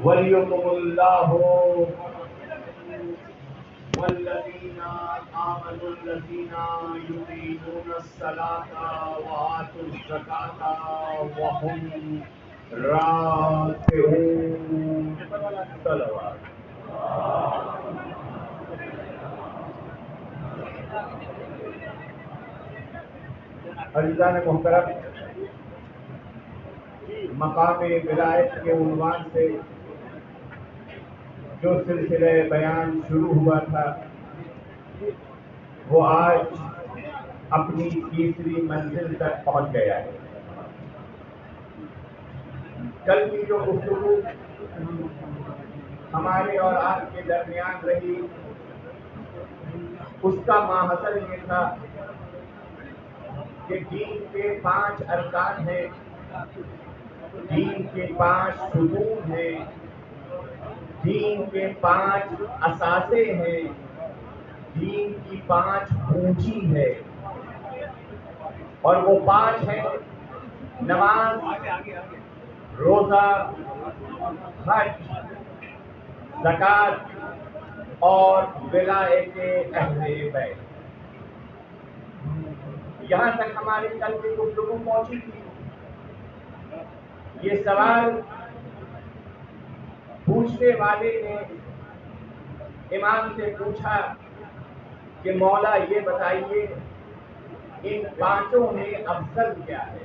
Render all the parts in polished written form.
وَلِيُكُمُ اللَّهُ وَالَّذِينَ آمَنُوا الَّذِينَ يُقِيمُونَ الصَّلَاةَ وَآتُوا الزَّكَاةَ وَهُمْ راكعون. صلوات. عزیزان محترم، مقام ولایت کے عنوان سے جو سلسلہ بیان شروع ہوا تھا وہ آج اپنی تیسری منزل تک پہنچ گیا ہے. کل کی جو گفتگو ہمارے اور آپ کے درمیان رہی اس کا ماحصل یہ تھا کہ دین کے 5 ارکان ہیں، دین کے 5 ستون ہیں، دین کے 5 اثاثے ہیں، دین کی 5 پونجی ہے، اور وہ 5 ہیں: نماز، روزہ، حج، زکوٰۃ اور ولایت اہل بیت. یہاں تک ہماری کل کی گفتگو پہنچی تھی. یہ سوال پوچھنے والے نے امام سے پوچھا کہ مولا یہ بتائیے ان 5 میں افضل کیا ہے؟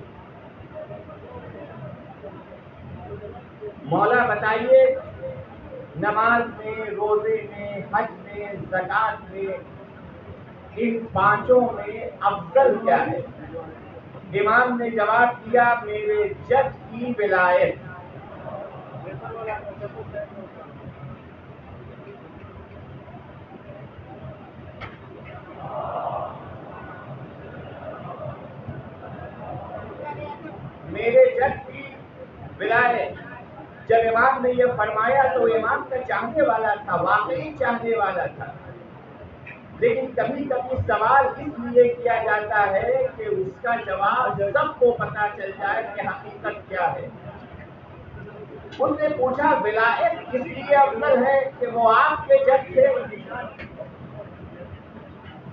مولا بتائیے نماز میں، روزے میں، حج میں، زکوٰۃ میں، ان 5 میں افضل کیا ہے؟ امام نے جواب دیا، میرے جد کی ولایت. میرے جد کی ولایت. جب امام نے یہ فرمایا تو امام کا چاہنے والا تھا، واقعی چاہنے والا تھا. لیکن کبھی کبھی سوال اس لیے کیا جاتا ہے کہ اس کا جواب سب کو پتا چل جائے کہ حقیقت کیا ہے. اس نے پوچھا ولایت اس لیے افضل ہے کہ وہ آپ کے جد تھے.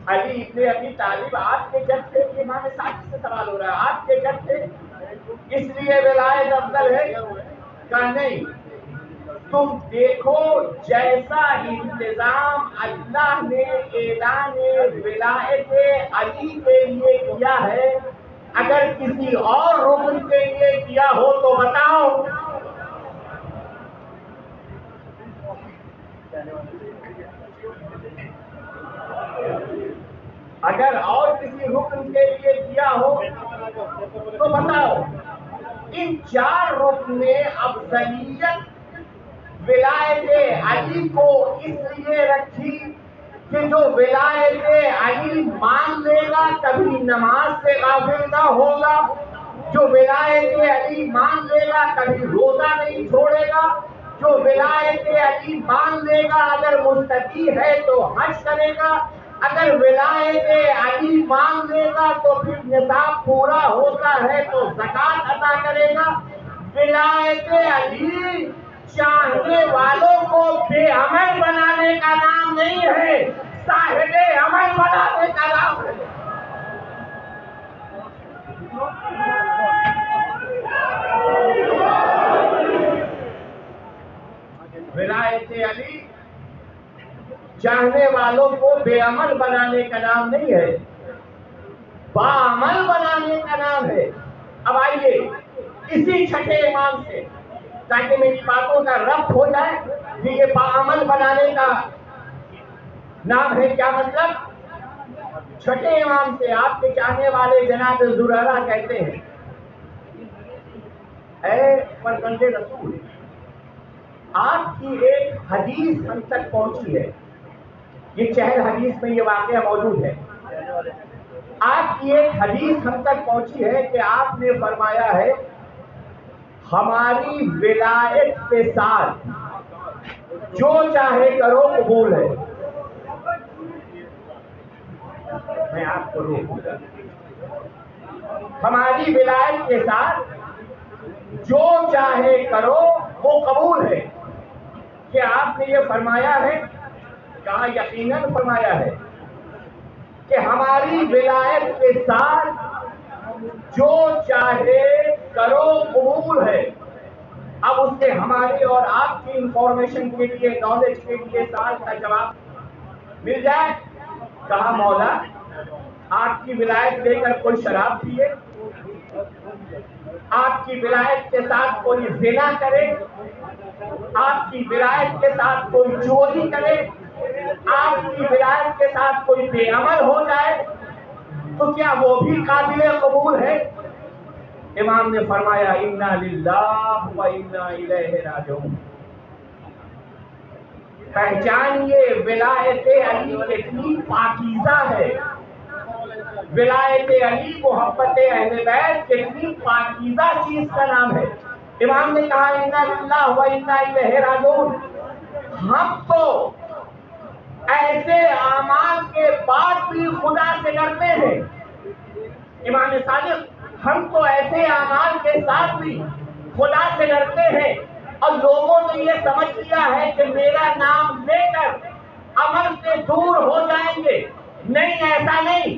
علی ابن ابی طالب آپ کے جد تھے. امام صادق سے سوال ہو رہا ہے، آپ کے جد تھے اس لیے ولایت افضل ہے؟ کہا نہیں. تم دیکھو جیسا انتظام اللہ نے اعلان ولایت علی کے لیے کیا ہے، اگر کسی اور رکن کے لیے کیا ہو تو بتاؤ. اگر اور کسی رکن کے لیے کیا ہو تو بتاؤ. ان 4 رکن میں افضلیت ولایت علی کو اس لیے رکھی کہ جو ولایت علی مان لے گا کبھی نماز سے غافل نہ ہوگا، جو ولایت علی مان لے گا کبھی روزہ نہیں چھوڑے گا، جو ولایت علی مان لے گا اگر مستطیع ہے تو حج کرے گا، اگر ولایت علی مان لے گا تو پھر نصاب پورا ہوتا ہے تو زکوٰۃ ادا کرے گا. ولایت علی چاہنے والوں کو بے عمل بنانے کا نام نہیں ہے، صاحب عمل بنانے کا نام ہے. ولایت علی چاہنے والوں کو بے عمل بنانے کا نام نہیں ہے، باعمل بنانے کا نام ہے. اب آئیے اسی چھٹے امام سے تاکہ میری باتوں کا ربط ہو جائے کہ یہ باعمل بنانے کا نام ہے کیا مطلب. چھٹے امام سے آپ کے چاہنے والے جناب زرارہ کہتے ہیں، اے فرزند رسول، آپ کی ایک حدیث ہم تک پہنچی ہے. یہ 4 حدیث میں یہ واقعہ موجود ہے. آپ کی ایک حدیث ہم تک پہنچی ہے کہ آپ نے فرمایا ہے ہماری ولایت کے ساتھ جو چاہے کرو قبول ہے. میں آپ کو روکوں گا. ہماری ولایت کے ساتھ جو چاہے کرو وہ قبول ہے. نے یہ فرمایا ہے، کہا یقیناً فرمایا ہے کہ ہماری ولایت کے ساتھ جو چاہے کرو قبول ہے۔ اب اس سے ہماری اور آپ کی انفارمیشن کے لیے، نالج کے لیے سال کا جواب مل جائے۔ کہا مولا آپ کی ولایت دے کر کوئی شراب پیے، آپ کی ولایت کے ساتھ کوئی زنا کرے، آپ کی ولایت کے ساتھ کوئی چوری کرے، آپ کی ولایت کے ساتھ کوئی بے عمل ہو جائے تو کیا وہ بھی قابل قبول ہے؟ امام نے فرمایا انا للہ و انا الیہ راجعون۔ پہچانیے ولایت علی کتنی پاکیزہ ہے، ولایت علی محبت اہل بیت کتنی پاکیزہ چیز کا نام ہے۔ امام نے کہا انا للہ و انا الیہ راجعون۔ ہم تو ایسے اعمال کے بعد بھی خدا سے ڈرتے ہیں۔ امام صادق، ہم تو ایسے اعمال کے ساتھ بھی خدا سے ڈرتے ہیں، اور لوگوں نے یہ سمجھ لیا ہے کہ میرا نام لے کر عمل سے دور ہو جائیں گے۔ نہیں، ایسا نہیں۔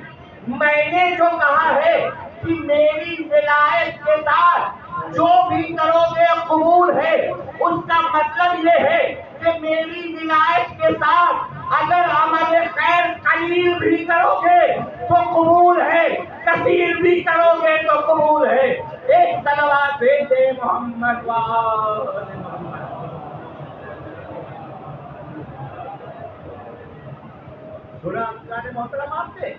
میں نے جو کہا ہے کہ میری ولایت کے ساتھ جو بھی کرو گے قبول ہے، اس کا مطلب یہ ہے کہ میری ولایت کے ساتھ اگر عمل خیر قلیل بھی کرو گے تو قبول ہے، کثیر بھی کرو گے تو قبول ہے۔ ایک صلوات بھیجے محمد وآل محمد۔ سنا گانے محترم آپ سے؟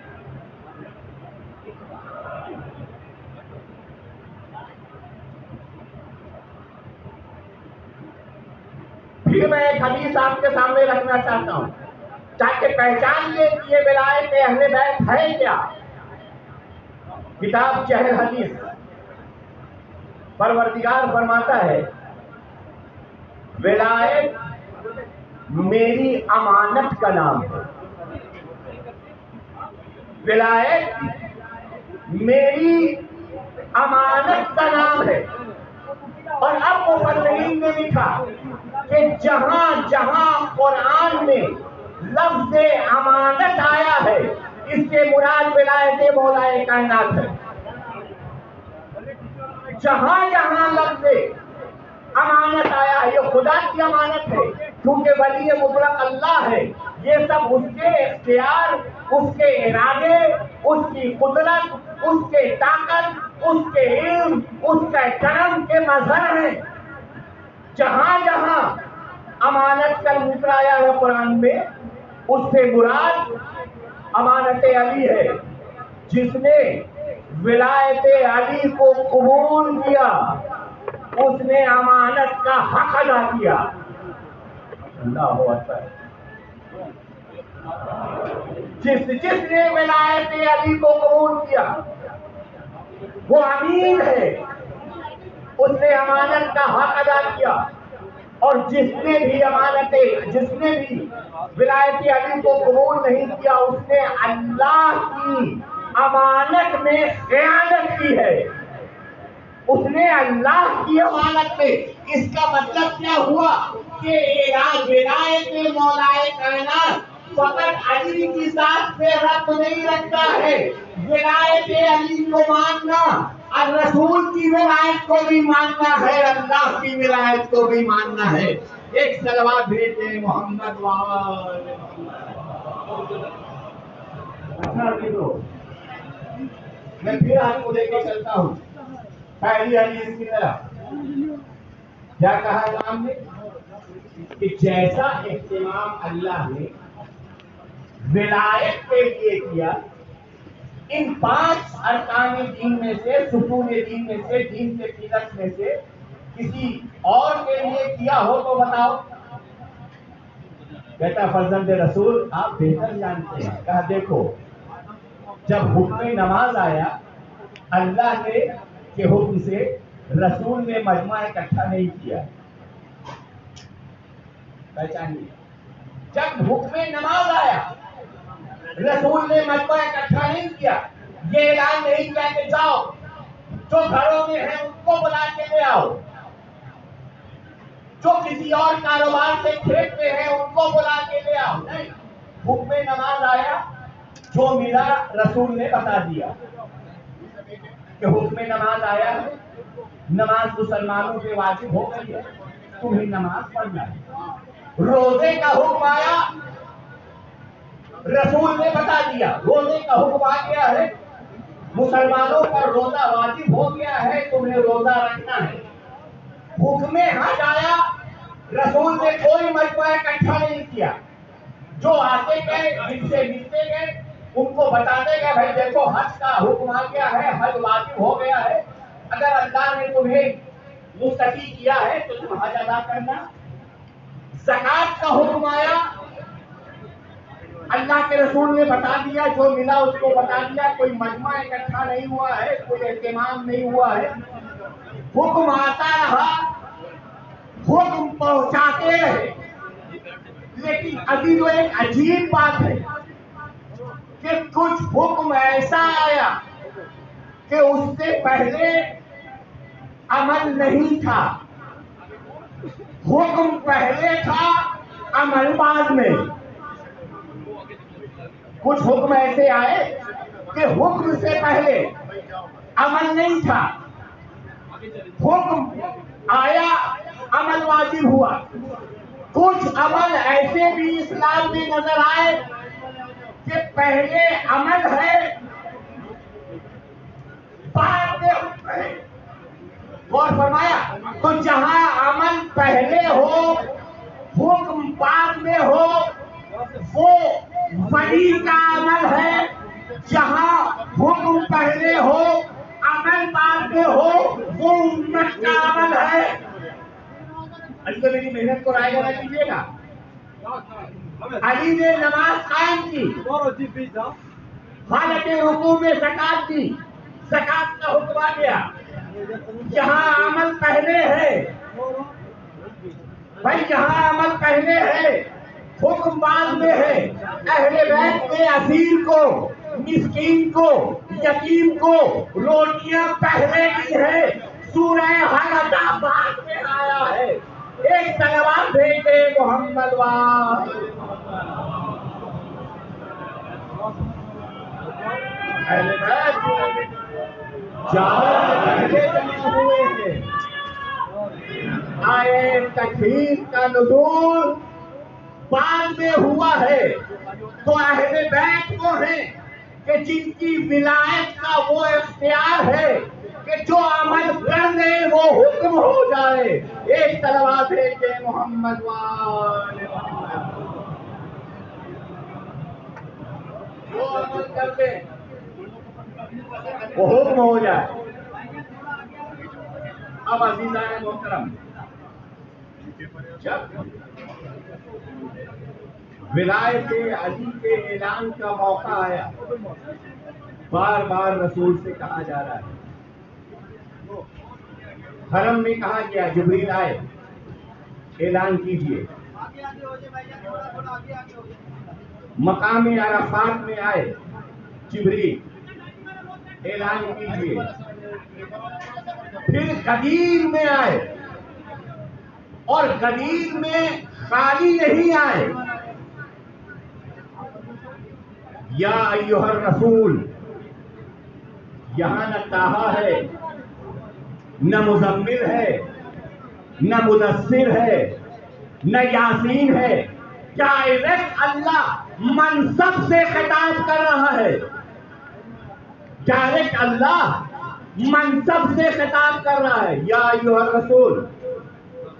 پھر میں ایک حدیث آپ کے سامنے رکھنا چاہتا ہوں تاکہ پہچان لیں کہ یہ ولایت اہل بیت ہے کیا۔ کتاب چہر حدیث، پروردگار فرماتا ہے ولایت میری امانت کا نام ہے، ولایت میری امانت کا نام ہے۔ اور اب مفسرین نے لکھا کہ جہاں جہاں قرآن میں لفظ امانت آیا ہے اس سے مراد ولایت مولا کائنات ہے۔ جہاں جہاں لفظ امانت آیا ہے یہ خدا کی امانت ہے، کیونکہ ولی مطلق اللہ ہے۔ یہ سب اس کے اختیار، اس کے ارادے، اس کی قدرت، اس کے طاقت، اس کے علم، اس کے کرم کے مظہر ہیں۔ جہاں جہاں امانت کا ذکر آیا ہے قرآن میں، اس سے مراد امانت علی ہے۔ جس نے ولایت علی کو قبول کیا اس نے امانت کا حق ادا کیا۔ اللہ اکبر۔ جس نے ولایت علی کو قبول کیا وہ امین ہے، اس نے امانت کا حق ادا کیا۔ اور جس نے بھی ولایت علی کو قبول نہیں کیا اس نے اللہ کی امانت میں خیانت کی ہے، اس نے اللہ کی امانت میں۔ اس کا مطلب کیا ہوا کہ ولایت مولا کائنات فقط علی کی ذات سے ربط نہیں رکھتا ہے، ولایت علی کو ماننا اور رسول کی ولایت کو بھی ماننا ہے، اللہ کی ولایت کو بھی ماننا ہے۔ ایک صلوات بھیجے محمد وآل محمد۔ اچھا دیکھو، میں پھر آپ کو لے کے چلتا ہوں پہلی حدیث کی طرف۔ کیا کہا امام نے کہ جیسا اہتمام اللہ نے ولایت کے لیے کیا، ان 5 ارکان دین میں سے، ستون دین میں سے، دین کے پلرز میں سے کسی اور کے لیے کیا ہو تو بتاؤ۔ کہتا فرزند رسول آپ بہتر جانتے ہیں۔ کہا دیکھو، جب حکم نماز آیا اللہ نے کے حکم سے رسول نے مجمع اکٹھا نہیں کیا۔ پہچانیے، جب حکم نماز آیا رسول نے مجمع اکٹھا نہیں کیا، یہ اعلان نہیں کیا کہ جاؤ جو گھروں میں ہیں ان کو بلا کے لے آؤ۔ جو کسی اور کاروبار سے کھیلتے ہیں ان کو بلا کے لے آؤ. نہیں, حکم نماز آیا, جو ملا رسول نے بتا دیا کہ حکم نماز آیا ہے, نماز مسلمانوں پہ واجب ہو گئی ہے, تمہیں نماز پڑھنا ہے. روزے کا حکم آیا, رسول نے بتا دیا روزے کا حکم آ گیا ہے, مسلمانوں پر روزہ واجب ہو گیا ہے, تمہیں روزہ رکھنا ہے. حکم حج آیا, رسول نے کوئی مجمع اکٹھا نہیں کیا, جو آتے گئے جن سے ملتے گئے ان کو بتاتے گئے بھائی دیکھو حج کا حکم آ گیا ہے, حج واجب ہو گیا ہے, اگر اللہ نے تمہیں مستطیع کیا ہے تو تم حج ادا کرنا. زکات کا حکم آیا, اللہ کے رسول نے بتا دیا, جو ملا اس کو بتا دیا, کوئی مجمع اکٹھا نہیں ہوا ہے, کوئی اہتمام نہیں ہوا ہے. حکم آتا رہا, حکم پہنچاتے رہے. لیکن ابھی تو ایک عجیب بات ہے کہ کچھ حکم ایسا آیا کہ اس سے پہلے عمل نہیں تھا. حکم پہلے تھا, عمل بعد میں. کچھ حکم ایسے آئے کہ حکم سے پہلے عمل نہیں تھا, حکم آیا, عمل واجب ہوا. کچھ عمل ایسے بھی اسلام میں نظر آئے کہ پہلے عمل ہے بعد میں حکم ہے. غور فرمایا, تو جہاں عمل پہلے ہو حکم بعد میں ہو وہ ولی کا عمل ہے, جہاں حکم پہلے ہو عمل بعد میں ہو وہ امت کا عمل ہے. علی تو میری محنت کو رائے گا کیجیے گا. علی نے نماز قائم کی, حالت رکوع میں زکات دی, زکات کا حکم آ گیا. جہاں عمل پہلے ہے بھائی, جہاں عمل پہلے ہے حکم بعد میں ہے. اہل بیت نے اسیر کو, مسکین کو, یتیم کو روٹیاں پہلے کی ہے, سورہ حلقہ بعد میں آیا ہے. ایک صلوات بھیجے محمد اہل بیت پہلے جمع ہوئے ہیں. آئے تکبیر کا نزول بعد میں ہوا ہے. تو اہل بیت وہ ہیں کہ جن کی ولایت کا وہ اختیار ہے کہ جو عمل کر لے وہ حکم ہو جائے. ایک صلوات بھیجے محمد جو عمل کر لے وہ حکم ہو جائے. اب عزیزان محترم, جب ولایت علی کے اعلان کا موقع آیا, بار بار رسول سے کہا جا رہا ہے, حرم میں کہا گیا جبریل آئے اعلان کیجئے, مقام عرفات میں آئے جبریل اعلان کیجئے, پھر غدیر میں آئے, اور غدیر میں خالی نہیں آئے. یا ایھا الرسول, یہاں نہ طٰہٰ ہے, نہ مزمل ہے, نہ مدثر ہے, نہ یاسین ہے. ڈائریکٹ اللہ منصب سے خطاب کر رہا ہے, ڈائریکٹ اللہ منصب سے خطاب کر رہا ہے. یا ایھا الرسول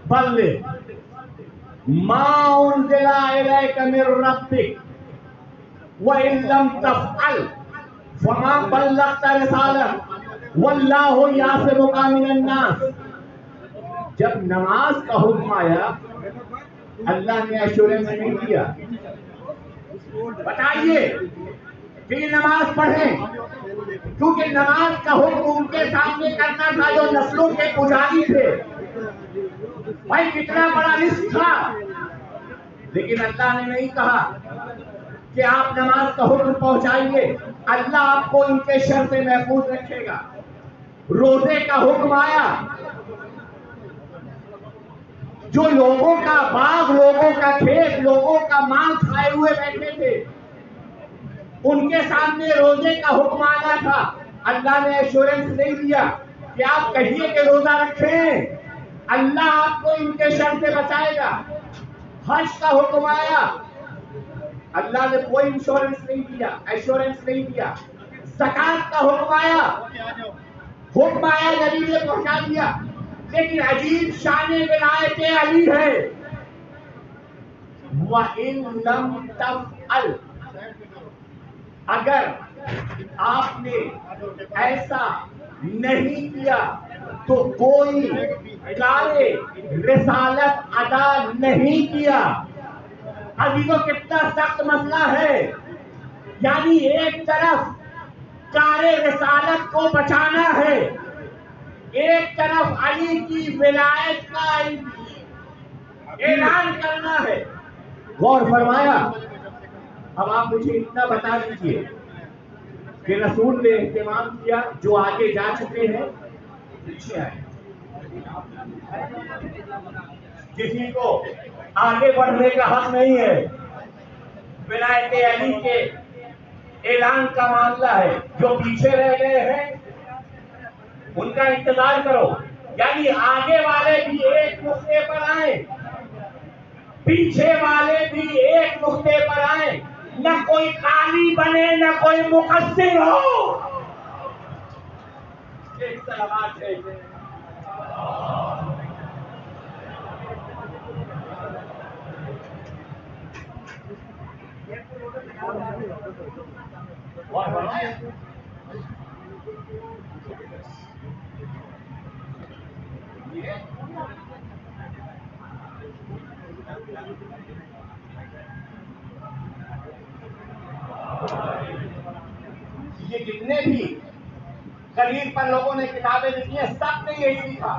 بلغ ما انزل الیک من ربک وَإِن لَّمْ تَفْعَلْ فَمَا بَلَّغْتَ رِسَالَتَهُ وَاللَّهُ يَعْصِمُكَ مِنَ النَّاسِ. جب نماز کا حکم آیا اللہ نے ایشورنس نہیں دیا, بتائیے کہ یہ نماز پڑھیں, کیونکہ نماز کا حکم ان کے سامنے کرنا تھا جو نسلوں کے پجاری تھے. بھائی کتنا بڑا رزق تھا, لیکن اللہ نے نہیں کہا کہ آپ نماز کا حکم پہنچائیے, اللہ آپ کو ان کے شر سے محفوظ رکھے گا. روزے کا حکم آیا, جو لوگوں کا باغ، لوگوں کا کھیت، لوگوں کا مال کھائے ہوئے بیٹھے تھے، ان کے سامنے روزے کا حکم آنا تھا، اللہ نے ایشورنس نہیں دیا کہ آپ کہیے کہ روزہ رکھیں، اللہ آپ کو ان کے شر سے بچائے گا۔ حج کا حکم آیا، اللہ نے کوئی انشورنس نہیں دیا، ایشورنس نہیں دیا۔ زکات کا حکم آیا نبی نے پہنچا دیا، لیکن عجیب شان ولایت علی ہے۔ وَإِن لَمْ تَفْعَلْ، اگر آپ نے ایسا نہیں کیا تو کوئی کارے رسالت ادا نہیں کیا۔ ابھی تو کتنا سخت مسئلہ ہے، یعنی ایک طرف کارے رسالت کو بچانا ہے، ایک طرف علی کی ولایت کا اعلان کرنا ہے۔ غور فرمایا۔ اب آپ مجھے اتنا بتا دیجئے کہ رسول نے اہتمام کیا، جو آگے جا چکے ہیں پیچھے آئے۔ کسی کو آگے بڑھنے کا حق نہیں ہے، ولایت علی کے اعلان کا معاملہ ہے۔ جو پیچھے رہ گئے ہیں ان کا انتظار کرو، یعنی آگے والے بھی ایک نقطے پر آئیں، پیچھے والے بھی ایک نقطے پر آئیں، نہ کوئی قاضی بنے نہ کوئی مقصر ہو۔ ایک سلامات ہے۔ یہ جتنے بھی قریب پر لوگوں نے کتابیں لکھی ہیں، سب نے یہی لکھا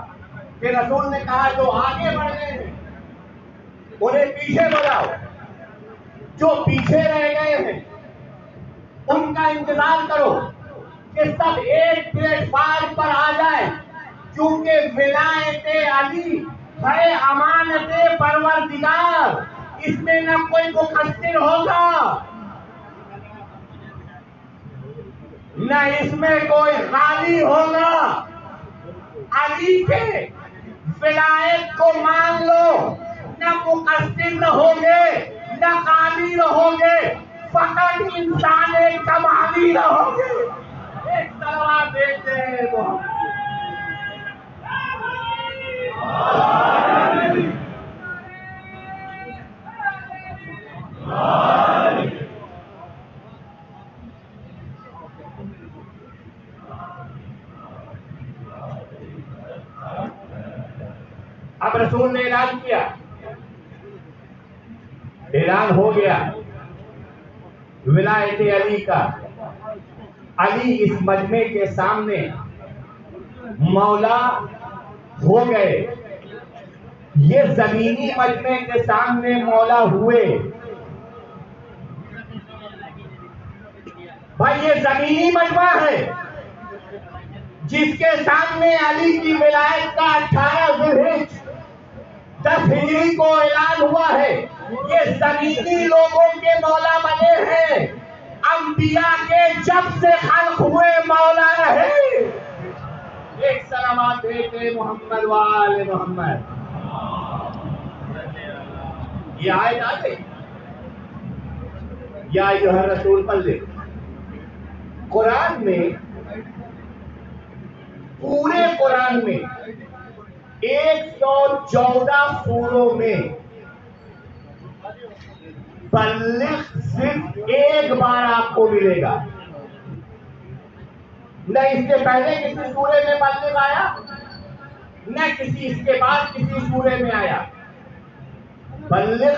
کہ رسول نے کہا جو آگے بڑھ گئے ہیں انہیں پیچھے بڑھاؤ، جو پیچھے رہ گئے ہیں ان کا انتظار کرو کہ سب ایک پلیٹ فارم پر آ جائیں، کیونکہ ولایت علی ہے امانت پروردگار، اس میں نہ کوئی مقصر ہوگا نہ اس میں کوئی غالی ہوگا۔ علی کے ولایت کو مان لو، نہ مقصر رہو گے نہ غالی رہو گے، فقط انسان کمالی رہو گے۔ ایک سلوات دیتے ہیں محمد۔ اب رسول نے اعلان کیا، اعلان ہو گیا ولایت علی کا۔ علی اس مجمع کے سامنے مولا ہو گئے، یہ زمینی مجمع کے سامنے مولا ہوئے۔ بھائی یہ زمینی مجمع ہے جس کے سامنے علی کی ولایت کا 18 ذوالحجہ 10 ہجری کو اعلان ہوا ہے۔ یہ زمینی لوگوں کے مولا بنے ہیں، انبیاء کے جب سے خلق ہوئے مولا رہے۔ ایک سلامات دیتے محمد وآل محمد۔ یہ آیت آ گئی، یا ایھا الرسول بلغ۔ قرآن میں، پورے قرآن میں 114 سوروں میں بلغ صرف ایک بار آپ کو ملے گا۔ نہ اس سے پہلے کسی سورے میں بلغ آیا، نہ اس کے بعد کسی سورے میں آیا۔ بلغ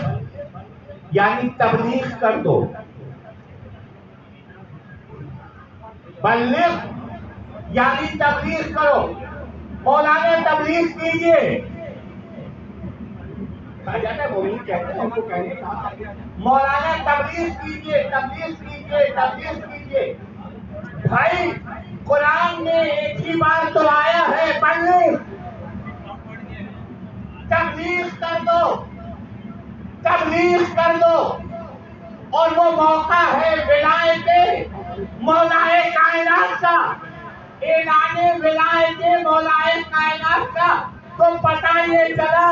یعنی تبلیغ کر دو، بلغ یعنی تبلیغ کرو۔ مولانا تبلیغ کیجیے، مولانا تبلیغ کیجیے، تبلیغ کیجیے، تبلیغ کیجیے۔ بھائی قرآن میں ایک ہی بار تو آیا ہے بلغ، تبلیغ تبلیغ کر دو، تبلیغ کر دو، اور وہ موقع ہے ولایت مولائے کائنات کا، اعلان ولایت مولائے کائنات کا، تو پتہ یہ چلا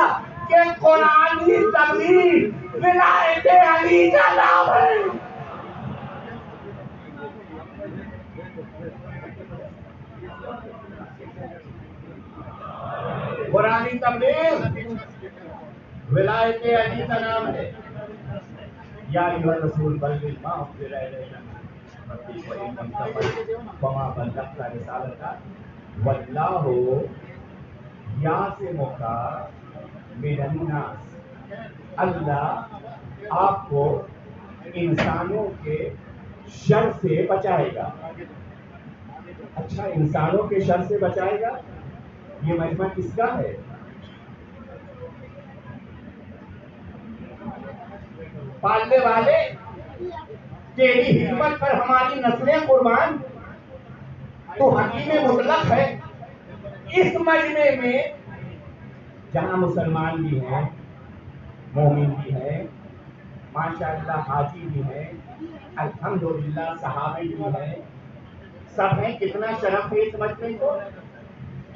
کہ قرآنی تبلیغ ولایت علی کا نام ہے۔ قرآنی تبلیغ ولایت علی کا نام ہے۔ یا ایھا الرسول بلغ ما انزل الیک وما بلغت رسالتہ واللہ یعصمک من الناس، اللہ آپ کو انسانوں کے شر سے بچائے گا۔ اچھا، انسانوں کے شر سے بچائے گا، یہ مجمع کس کا ہے؟ پالنے والے تیری حکمت پر ہماری نسلیں قربان، تو حکیم مطلق ہے۔ اس مجمع میں جہاں مسلمان بھی ہیں، مومن بھی ہیں، ماشاءاللہ حاجی بھی ہیں، الحمدللہ صحابی بھی ہیں، سب ہیں۔ کتنا شرف ہے اس مجمع کو،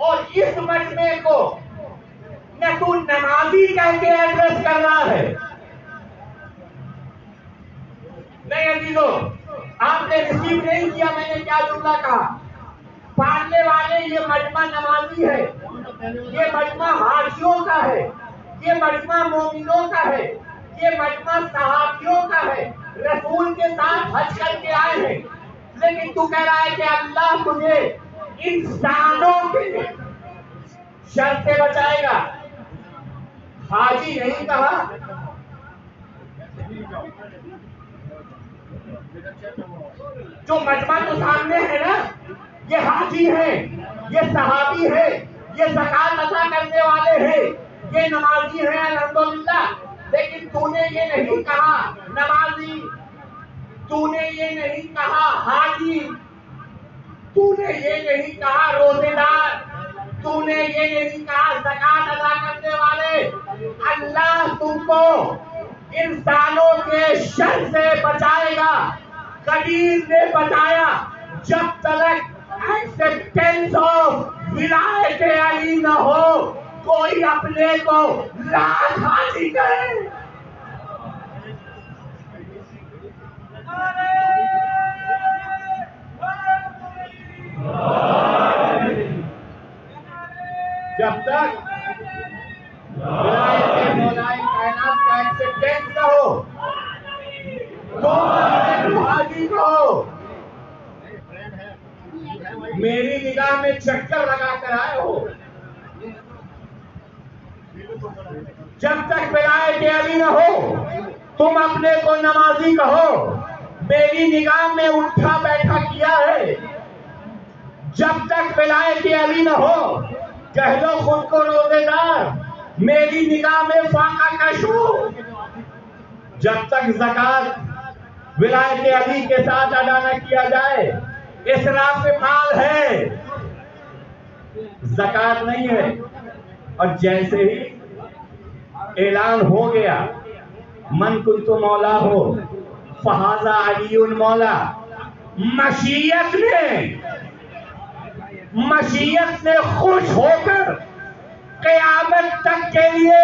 اور اس مجمع کو نہ تو نمازی کہہ کے ایڈریس کر رہا ہے، نہیں عزیزو، آپ نے ریسیو نہیں کیا میں نے کیا جملہ کہا۔ پڑھنے والے یہ مجمع نمازی ہے، یہ مجمع حاجیوں کا ہے، یہ مجمع مومنوں کا ہے، یہ مجمع صحابیوں کا ہے، رسول کے ساتھ حج کر کے آئے ہیں۔ لیکن تو کہہ رہا ہے کہ اللہ تجھے انسانوں کے شر سے بچائے گا۔ حاجی نہیں کہا، جو مجمع تو سامنے ہے نا، یہ حاجی ہیں، یہ صحابی ہیں، یہ زکات ادا کرنے والے ہیں، یہ نمازی ہیں الحمدللہ۔ لیکن تو نے یہ نہیں کہا نمازی، تو نے یہ نہیں کہا حاجی، تو نے یہ نہیں کہا روزے دار، تو نے یہ نہیں کہا زکات ادا کرنے والے۔ اللہ تم کو انسانوں کے شر سے بچائے گا۔ قدیر نے بتایا جب تک ایکسپٹینس آف ولایت علی نہ ہو، کوئی اپنے کو لاکھ حاجی کرے۔ جب تک ولایت مولائے کائنات کا ایکسپٹینس نہ ہو، تو حاجی کہو۔ میری نگاہ میں چکر لگا کر آئے ہو۔ جب تک ولایت علی نہ ہو تم اپنے کو نمازی کہو، میری نگاہ میں اٹھا بیٹھا کیا ہے۔ جب تک ولایت علی نہ ہو کہہ لو خود کو روزے دار، میری نگاہ میں فاقہ کش ہو۔ جب تک زکات ولایت علی کے ساتھ ادا نہ کیا جائے، اسراف مال ہے، زکات نہیں ہے۔ اور جیسے ہی اعلان ہو گیا من کنت مولا ہو فہذا علی المولا، مشیت نے خوش ہو کر قیامت تک کے لیے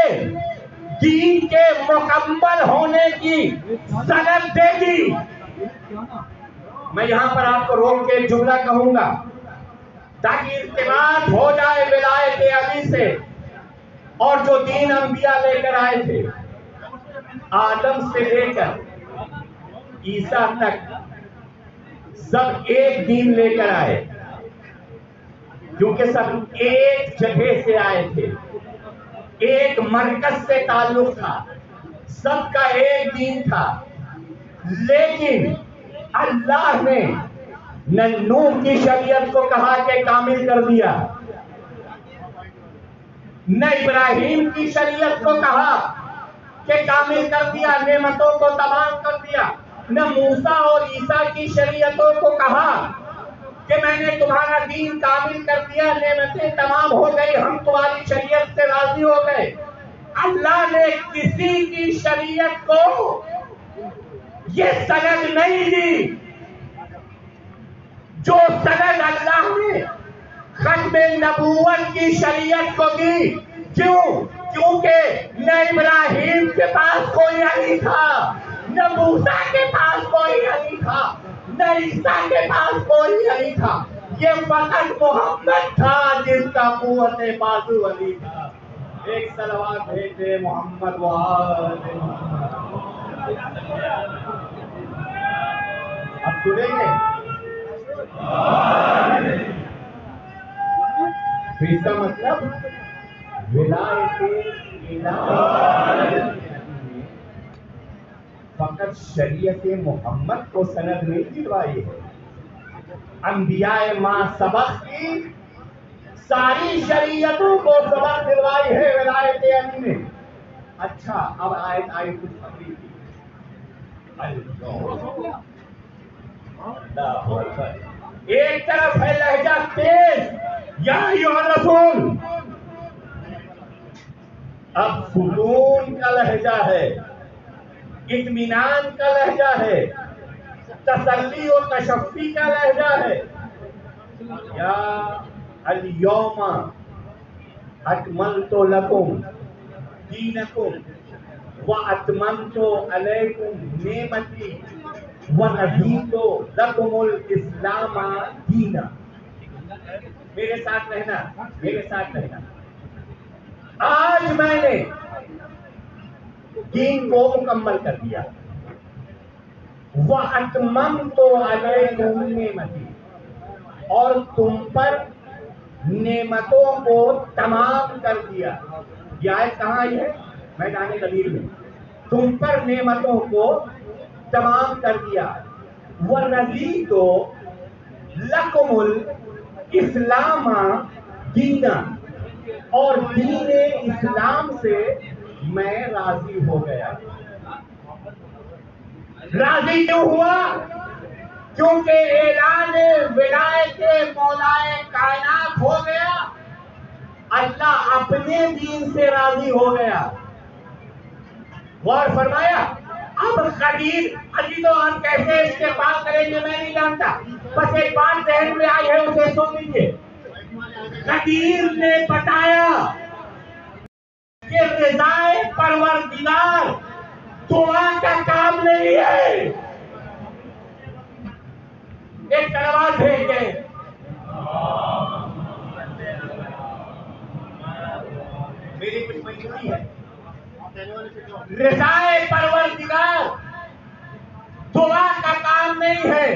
دین کے مکمل ہونے کی سند دے دی۔ میں یہاں پر آپ کو روک کے ایک جملہ کہوں گا تاکہ ارتباط ہو جائے ولایت علی سے اور جو دین انبیاء لے کر آئے تھے۔ آدم سے لے کر عیسیٰ تک سب ایک دین لے کر آئے، کیونکہ سب ایک جگہ سے آئے تھے، ایک مرکز سے تعلق تھا، سب کا ایک دین تھا۔ لیکن اللہ نے نہ نوح کی شریعت کو کہا کہ کامل کر دیا، نہ ابراہیم کی شریعت کو کہا کہ کامل کر دیا، نعمتوں کو تمام کر دیا، نہ موسیٰ اور عیسیٰ کی شریعتوں کو کہا کہ میں نے تمہارا دین کامل کر دیا، نعمتیں تمام ہو گئی، ہم تمہاری شریعت سے راضی ہو گئے۔ اللہ نے کسی کی شریعت کو یہ سند نہیں دی جو سند اللہ نے ختم نبوت کی شریعت کو دی. کیوں؟ کیونکہ نہ ابراہیم کے پاس کوئی علی تھا، نہ موسیٰ کے پاس کوئی علی تھا، نہ عیسیٰ کے پاس کوئی علی تھا. یہ فقط محمد تھا جس کا قوت بازو علی تھا. ایک صلوات بھیجے محمد وآل محمد. اب سنیں گے پھر اس کا مطلب ولایت الہی فقط شریعت محمد کو سند نہیں دلوائی ہے، انبیاء ما سبق کی ساری شریعتوں کو سبق دلوائی ہے ولایت علی نے. اچھا اب آیت آئی کچھ اگلی کی. ایک طرف ہے لہجہ تیز یا ایھا الرسول، اب سکون کا لہجہ ہے، اطمینان کا لہجہ ہے، تسلی و تشفی کا لہجہ ہے. یا الیوم اکملت لکم دینکم واتممت علیکم نعمتی ورضیت لکم الاسلام دینا. میرے ساتھ رہنا، میرے ساتھ رہنا. آج میں نے دین کو مکمل کر دیا. وَأَتْمَمْتُ عَلَيْكُمْ نِعْمَتِي، اور تم پر نعمتوں کو تمام کر دیا. یہ آیت کہاں آئی ہے؟ میدان غدیر میں. تم پر نعمتوں کو تمام کر دیا. وَرَضِيتُ لَكُمُ الْإِسْلَامَ دِينًا، اور دین اسلام سے میں راضی ہو گیا. راضی کیوں ہوا؟ کیونکہ اعلان ولایت مولائے کائنات ہو گیا، اللہ اپنے دین سے راضی ہو گیا. غور فرمایا. اب قدیر علی تو ہم کیسے استقبال کریں گے میں نہیں جانتا، بس ایک بات ذہن میں آئی ہے اسے سن لیجیے. قدیر نے بتایا کہ رضائے پروردگار دعا کا کام نہیں ہے. ایک کلمات بھیج دیں. میری کچھ مجبوری ہے. رضائے پروردگار دعا کا کام نہیں ہے،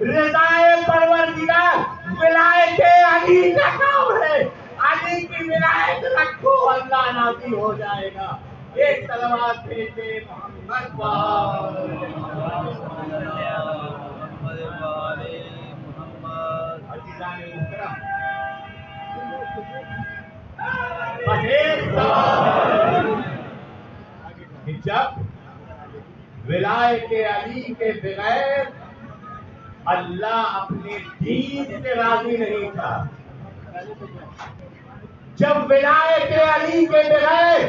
رضائے پروردگار ولایت علی کا کام ہے. علی کی ولایت رکھو، اللہ راضی ہو جائے گا. ایک صلوات بھیجے محمد عزیزان محترم. بس ایک سوال کہ جب ولایت علی کے بغیر اللہ اپنے دین سے راضی نہیں تھا، جب ولایت علی کے بغیر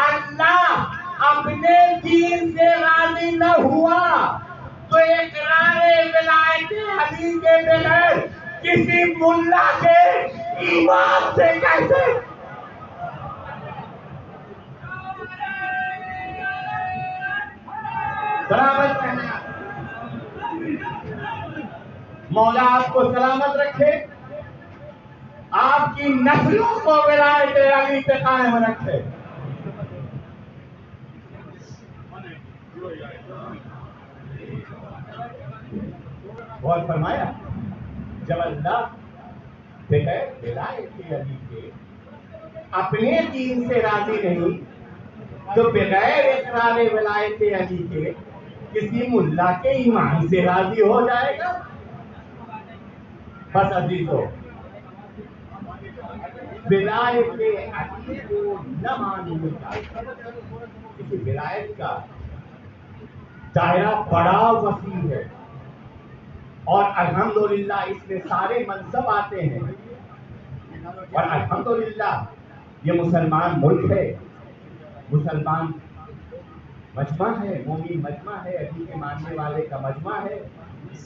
اللہ اپنے دین سے راضی نہ ہوا، تو اقرار ولایت علی کے بغیر کسی ملا کے ایمان سے کیسے؟ سلامت رہنا. مولا آپ کو سلامت رکھے، آپ کی نسلوں کو ولایت علی پہ قائم رکھے. اور فرمایا جب اللہ بغیر ولایت علی کے اپنے دین سے راضی نہیں، تو بغیر اقرار ولایت علی کے کسی ملا کے ایمان سے راضی ہو جائے گا. بس عزیزو، ولایت علی کو نہ ماننے کا، کسی ولایت کا دائرہ بڑا وسیع ہے، اور الحمدللہ اس میں سارے منصب آتے ہیں. اور الحمدللہ یہ مسلمان ملک ہے، مسلمان مجمع ہے، مومن مجمع ہے، علی کے ماننے والے کا مجمع ہے،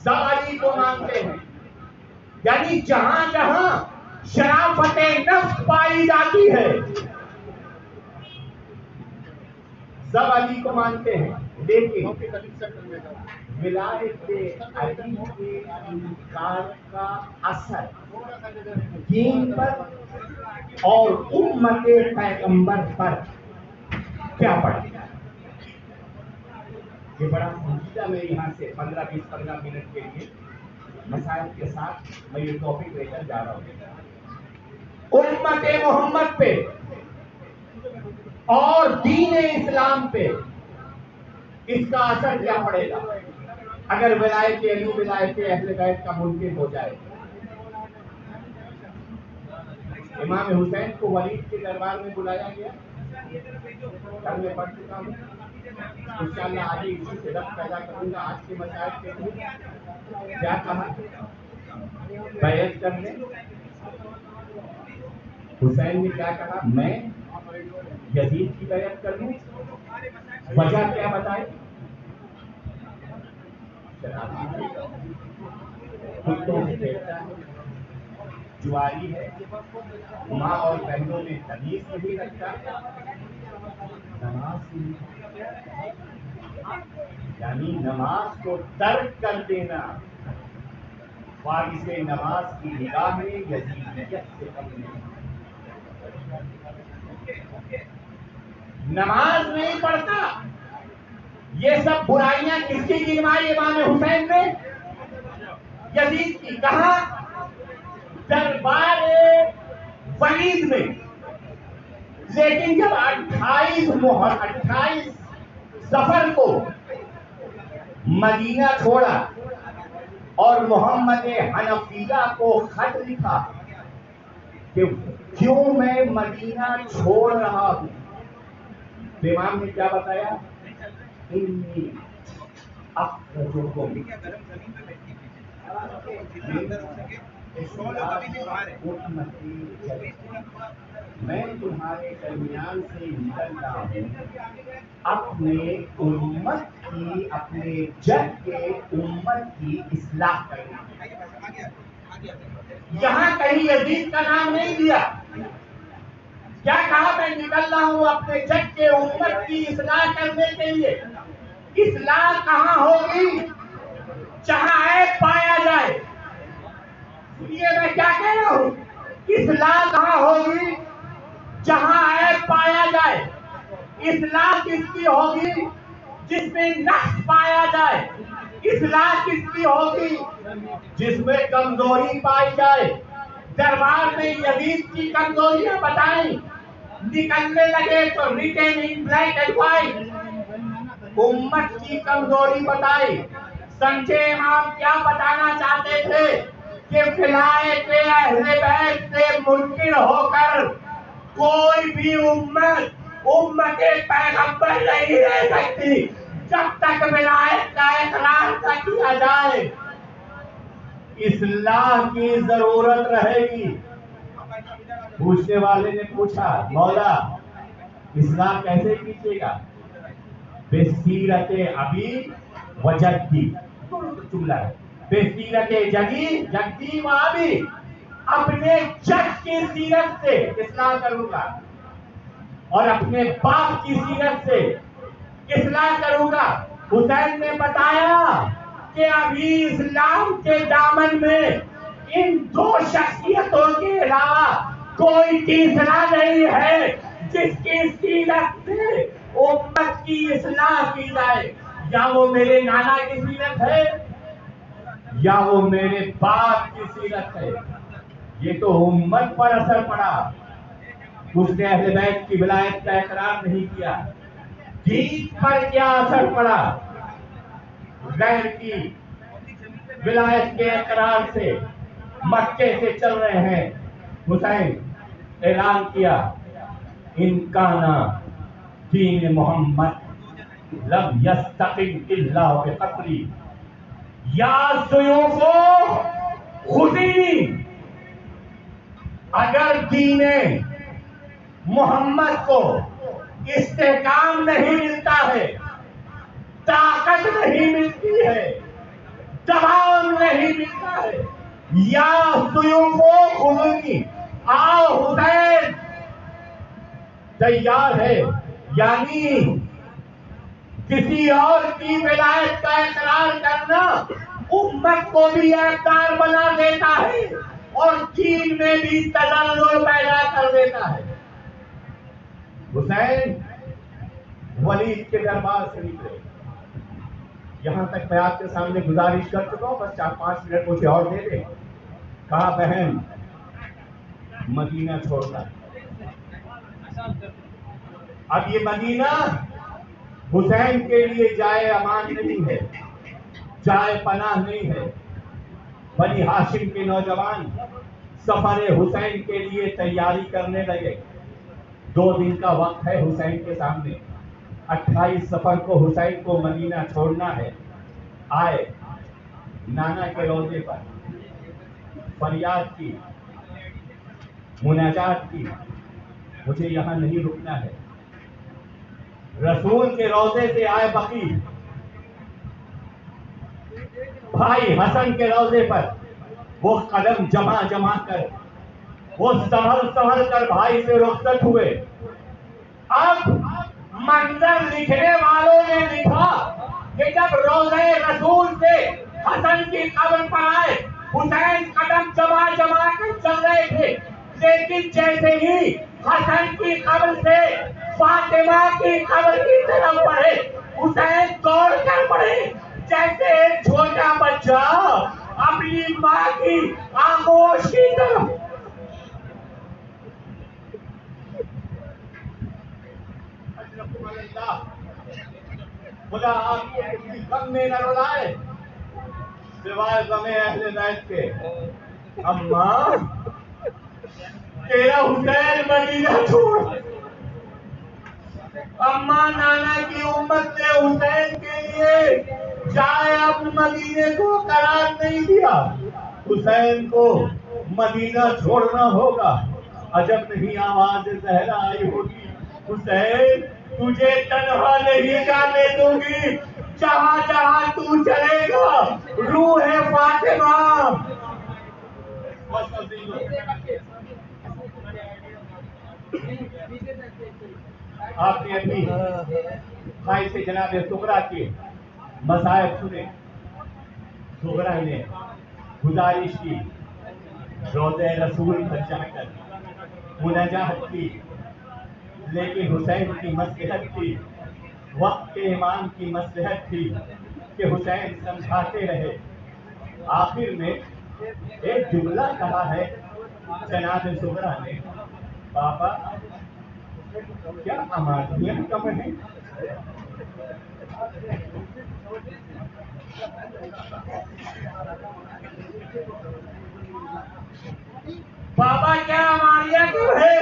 سب علی کو مانتے ہیں. یعنی جہاں جہاں شرافت نفس پائی جاتی ہے سب علی کو مانتے ہیں. لیکن ولایت علی کے انکار کا اثر دین پر اور امت پیغمبر پر کیا پڑا؟ یہ بڑا سنجیدہ. میں یہاں سے 15 منٹ کے لیے مسائل کے ساتھ میں یہ ٹاپک لے کر جا رہا ہوں. امت محمد پہ اور دین اسلام پہ اس کا اثر کیا پڑے گا اگر ولایت علی ولایت اہل بیت کا منکر ہو جائے؟ امام حسین کو ولید کے دربار میں بلایا گیا، کل میں پڑھ چکا ہوں. انشاءاللہ آگے اسی سے ربط پیدا کروں گا. آج کے مسائل کے لیے کیا کہا؟ بیعت کر لیں. حسین نے کیا کہا؟ میں یزید کی بیعت کر لوں. وجہ کیا بتائے؟ کتوں سے کھیلتا ہے، جواری ہے، ماں اور بہنوں میں تمیز نہیں رکھتا، نماز یعنی نماز کو ترک کر دینا وارث نماز کی نگاہ میں یزیدیت سے کم نہیں. نماز نہیں پڑھتا. یہ سب برائیاں کس کی گنوائی امام حسین نے؟ یزید کی. کہاں؟ دربار ولید میں. لیکن جب 28 سفر کو مدینہ چھوڑا اور محمد حنفیہ کو خط لکھا کہ کیوں میں مدینہ چھوڑ رہا ہوں، امام نے کیا بتایا؟ انی اخرجکم میں تمہارے درمیان سے نکل رہا ہوں اپنے امت کی، اپنے جد کے امت کی اصلاح کرنے. یہاں کہیں یزید کا نام نہیں دیا. کیا کہا؟ میں نکل رہا ہوں اپنے جد کے امت کی اصلاح کرنے کے لیے. اصلاح کہاں ہوگی؟ جہاں عیب پایا جائے. یہ میں کیا کہہ رہا ہوں؟ اصلاح کہاں ہوگی؟ جہاں عیب پایا جائے. اصلاح کس کی ہوگی؟ جس میں نقص پایا جائے. اصلاح کس کی ہوگی؟ جس میں کمزوری پائی جائے. دربار میں یزید کی کمزوریاں بتائیں، نکلنے لگے تو written in black and white امت کی کمزوری بتائی. سمجھے امام کیا بتانا چاہتے تھے؟ کہ ولایت اہل بیت سے منکر ہو کر کوئی بھی امت پیغمبر نہیں رہ سکتی جب تک ولایت کا اقرار نہ کیا جائے. اصلاح کی ضرورت رہے گی. پوچھنے والے نے پوچھا مولا اصلاح کیسے کیجیے گا؟ بسیرت ابی و جدی. جملہ ہے بسیرت جدی و ابی. اپنے جد کی سیرت سے اصلاح کروں گا اور اپنے باپ کی سیرت سے اصلاح کروں گا. حسین نے بتایا کہ ابھی اسلام کے دامن میں ان دو شخصیتوں کے علاوہ کوئی تیسرا نہیں ہے جس کی سیرت سے امت کی اصلاح کی جائے. یا وہ میرے نانا کی سیرت ہے یا وہ میرے باپ کی سیرت ہے. یہ تو امت پر اثر پڑا. اس نے اہل بیت کی ولایت کا اقرار نہیں کیا. دین پر کیا اثر پڑا؟ غیر کی ولایت کے اقرار سے مکے سے چل رہے ہیں. حسین اعلان کیا ان کانا دین محمد لم یستقم الا بقتلی یا سیوف خذی. اگر دین محمد کو استحکام نہیں ملتا ہے، طاقت نہیں ملتی ہے، دباؤ نہیں ملتا ہے. یا سیوفو خذونی، آؤ حسین تیار ہے. یعنی کسی اور کی ولایت کا اقرار کرنا امت کو بھی ایبدار بنا دیتا ہے اور چین میں بھی تزلزل پیدا کر دیتا ہے. حسین ولید کے دربار سے نکلے. یہاں تک میں آپ کے سامنے گزارش کر چکا ہوں، بس 4-5 منٹ مجھے اور دے دیں. کہا بہن مدینہ چھوڑنا. اب یہ مدینہ حسین کے لیے جائے امان نہیں ہے، جائے پناہ نہیں ہے. بنی ہاشم کے نوجوان سفر حسین کے لیے تیاری کرنے لگے. 2 دن کا وقت ہے حسین کے سامنے. 28 سفر کو حسین کو مدینہ چھوڑنا ہے. آئے نانا کے روضے پر فریاد کی، مناجات کی، مجھے یہاں نہیں رکنا ہے. رسول کے روضے سے آئے بقی، بھائی حسن کے روضے پر وہ قدم جما کر، وہ سنبھل کر بھائی سے رخصت ہوئے. اب منظر لکھنے والوں نے لکھا کہ جب روضے رسول سے حسن کی قبر پر آئے، حسین قدم جما کر چل رہے تھے، لیکن جیسے ہی حسن کی قبر سے فاطمہ کی قبر کی طرف بڑھے، حسین دوڑ کر بڑھے جیسے ایک چھوٹا بچہ اپنی ماں کی آغوش کی طرف. خدا آپ کو کسی غم میں نہ رلائے سوائے غم اہل بیت کے. اماں تیرا حسین مدینہ چھوڑ. اماں نانا کی امت نے حسین کے لیے جائے اب مدینے کو قرار نہیں دیا. حسین کو مدینہ چھوڑنا ہوگا. عجب نہیں آواز زہرا آئی ہوگی، حسین تجھے تنہا نہیں جانے دوں گی، جہاں جہاں تو چلے گا روح فاطمہ. آپ نے اپنی بھائی سے جناب سغرا کے مصائب سنے. سغرا نے گزارش کی روضہ رسول پر جا کر مناجات کی، لیکن حسین کی مصلحت تھی، وقت کے امام کی مصلحت تھی کہ حسین سمجھاتے رہے. آخر میں ایک جملہ کہا ہے جناب سغرا نے، بابا کیا امانیت کم ہے؟ بابا کیا امانیت کم ہے؟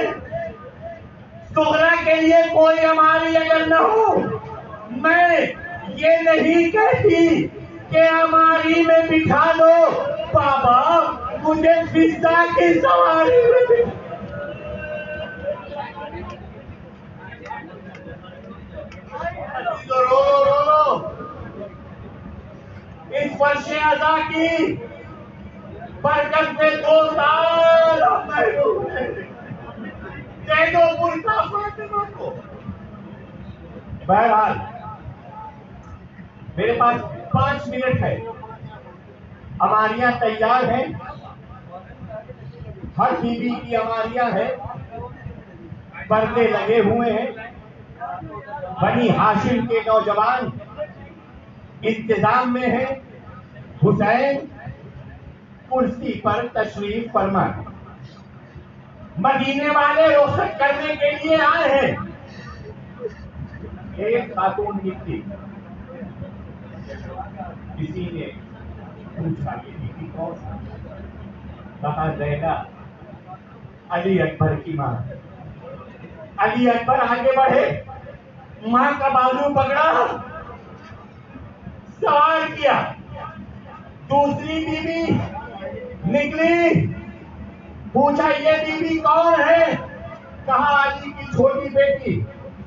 سغرا کے لیے کوئی اماری اگر نہ ہو، میں یہ نہیں کہتی کہ اماری میں بٹھا دو. بابا مجھے فضا کی سواری میں بٹھا. رو اس فرش عزا کی برکت سے 2 سال ہم محروم ہیں. دے دو پرسا فاطمہ کو. بہرحال میرے پاس 5 منٹ ہے. اماریاں تیار ہیں، ہر بیوی کی اماریاں ہیں، پردے لگے ہوئے ہیں. بنی ہاشم کے نوجوان انتظام میں ہیں. حسین کرسی پر تشریف فرما. مدینے والے رخصت کرنے کے لیے آئے ہیں. ایک خاتون نکلی. کسی نے پوچھا یہ بیوی کون سی؟ کہا زیدہ، علی اکبر کی ماں. علی اکبر آگے بڑھے، ماں کا بازو پکڑا، سوال کیا. دوسری بیوی نکلی، پوچھا یہ بیوی کون ہے؟ کہا علی کی چھوٹی بیٹی.